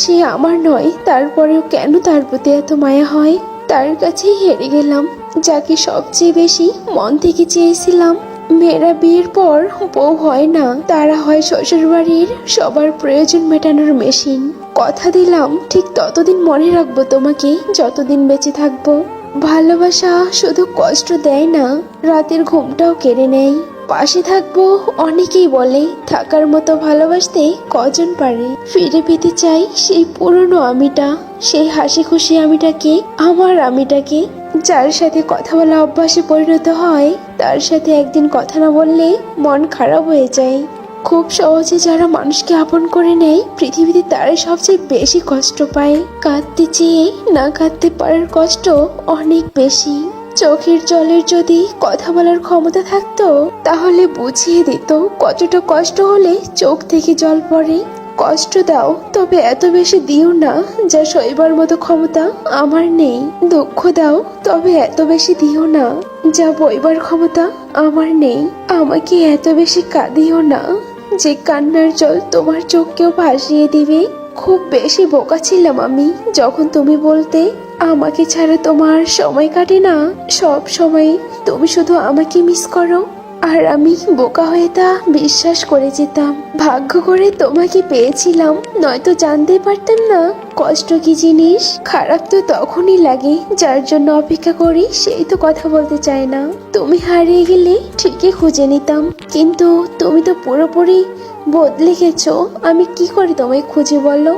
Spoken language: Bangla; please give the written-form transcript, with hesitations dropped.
সে আমার নয়, তারপরেও কেন তার প্রতি এত মায়া হয়? তার কাছেই হেরে গেলাম, যাকে সবচেয়ে বেশি মন থেকে চেয়েছিলাম। মেয়েরা বিয়ের পর বউ হয় না, তারা হয় শ্বশুর বাড়ির সবার প্রয়োজন মেটানোর মেশিন। কথা দিলাম ঠিক ততদিন মনে রাখবো তোমাকে, যতদিন বেঁচে থাকবো। ভালোবাসা শুধু কষ্ট দেয় না, রাতের ঘুমটাও কেড়ে নেয়। পাশে থাকবো অনেকেই বলে, থাকার মতো ভালোবাসতে কজন পারে। ফিরে পেতে চাই সেই পুরনো আমিটা, সেই হাসি খুশি আমিটাকে, আমার আমিটাকে, যার সাথে কথা বলা অভ্যাসে পরিণত হয়, তার সাথে একদিন কথা না বললে মন খারাপ হয়ে যায়। খুব সহজে যারা মানুষকে আপন করে নেয়, পৃথিবীতে তারাই সবচেয়ে বেশি কষ্ট পায়। কাঁদতে চেয়ে না কাঁদতে পারার কষ্ট অনেক বেশি। চোখের জলের যদি কথা বলার ক্ষমতা থাকতো, তাহলে বুঝিয়ে দিত কতটা কষ্ট হলে চোখ থেকে জল পড়ে। কষ্ট দাও, তবে এত বেশি দিও না যা সইবার মতো ক্ষমতা আমার নেই। দুঃখ দাও, তবে এত বেশি দিও না যা বইবার ক্ষমতা আমার নেই। আমাকে এত বেশি কাঁদিও না যে কান্নার জল তোমার চোখকেও ভাসিয়ে দিবে। খুব বেশি বোকা ছিলাম আমি যখন তুমি বলতে আমাকে ছাড়া তোমার সময় কাটে না। সব সময় তুমি শুধু আমাকে মিস করো, আর আমি বোকা হয়ে তা বিশ্বাস করে যেতাম। ভাগ্য করে তোমাকে পেয়েছিলাম, নয়তো জানতেই পারতাম না কষ্ট কি জিনিস। খারাপ তো তখনই লাগে যার জন্য অপেক্ষা করি সেই তো কথা বলতে চায় না। তুমি হারিয়ে গেলে ঠিকই খুঁজে নিতাম, কিন্তু তুমি তো পুরোপুরি বদলে গেছো। আমি কি করে তোমায় খুঁজে বলো?